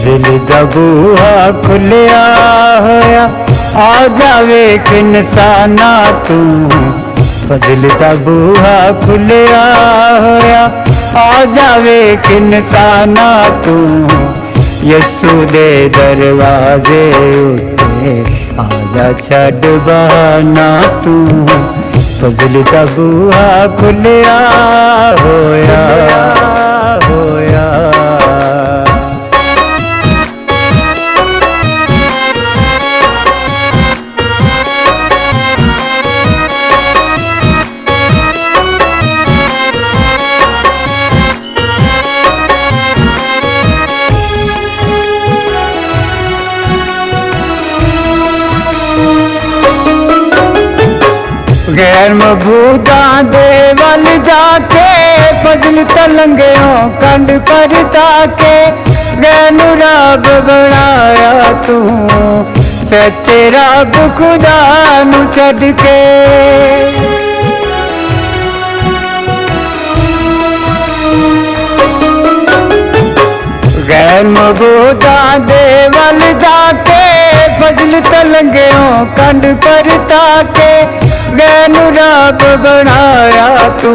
फजल दा बूहा खुलिया होया आ जावे इंसाना तू। फजल दा बूहा खुलिया होया आ जावे इंसाना तू। यसू दे दरवाजे उत्ते आजा छड़ बहाना तू। फजल दा बूहा खुलिया होया होया। गैर मबूदा दे वल जाके फजल तलंगयों कंड पर ताके। गैर रब बनाया तू सच्चे रब खुदा नू छड़ के। गैर मबूदा दे वल जाके फजल तलंगयों कंड पर ताके। गैर रब बनाया तू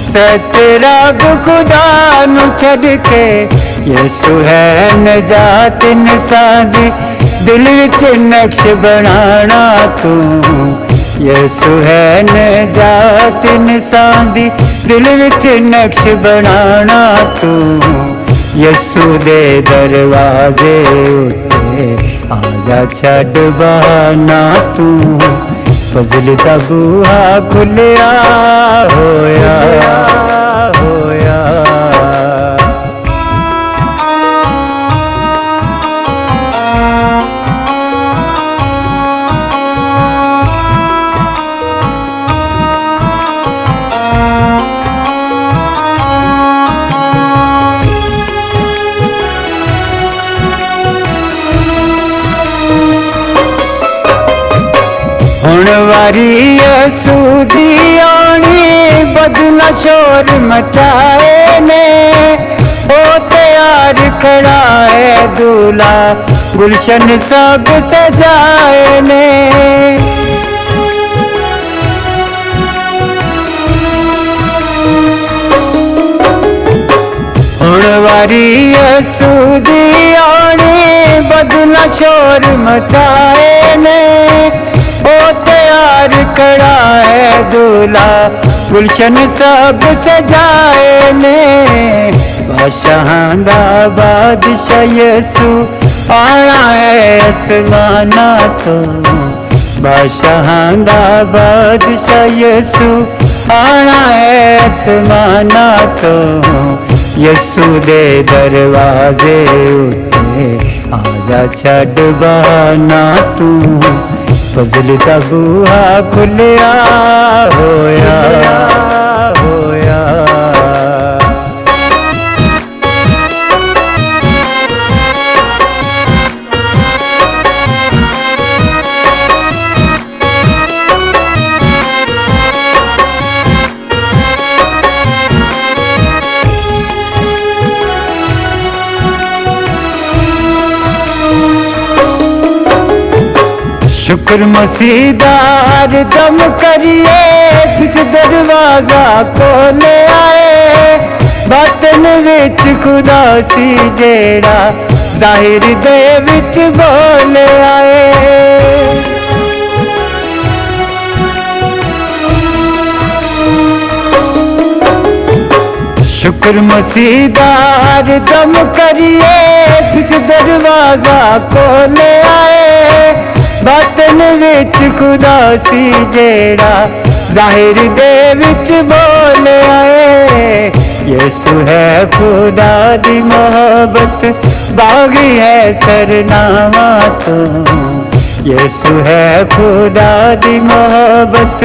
सच्चे रब खुदा नू छड़ के। यसू है नजात इंसान दी दिल विच नक्श बनाना तू। यसू है नजात इंसान दी दिल विच नक्श बनाना तू। यसू दे दरवाजे उत्ते आजा छड़ बहाना तू। फजल दा बूहा खुलिया होया होया। हुण वारी यसू दी आनी बदला शोर मचाए ने। ओ तैयार खड़ा है दूल्हा गुलशन सब सजाए ने। हुण वारी यसू दी आनी बदला शोर मचाए ने। ओ तैयार खड़ा है दूल्हा गुलशन सब सजाए ने। बादशाहां दा बादशाह यसू आना है आसमाना तो। बादशाहां दा बादशाह यसू आना है आसमाना तो। यसू दे दरवाजे उत्ते आजा छड़ बहाना तू। फजल दा बूहा खुलिया होया होया। शुक्र मसीदार दम करिए जिस दरवाजा खोले आए। बातन विच खुदा सी जेड़ा जाहिर दे विच बोले आए। शुक्र मसीदार दम करिए जिस दरवाजा खोले आए। बातन विच खुदा सी जेड़ा जाहिर दे विच बोले आए। यसू है खुदा दी मोहब्बत बागी है सरनामा तो। यसू है खुदा दी मोहब्बत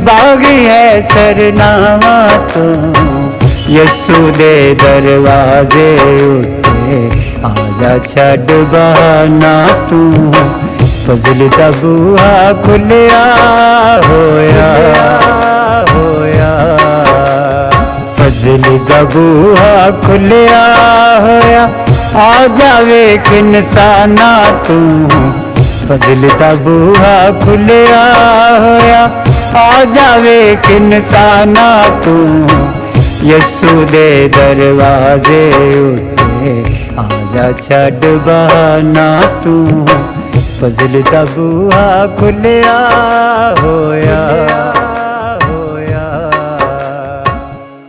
बागी है सरनामा तो। यसू दे दरवाजे उत्ते आजा छड़ बहाना तू। फजल दा बूहा खुलिया होया होया। फजल दा बूहा खुलिया होया आ जावे इंसाना तू फजल दा बूहा खुलिया होया आ जावे इंसाना तू यसू दे दरवाजे उठे आजा छड़ बहाना तू फजल दा बूहा खुलिया होया।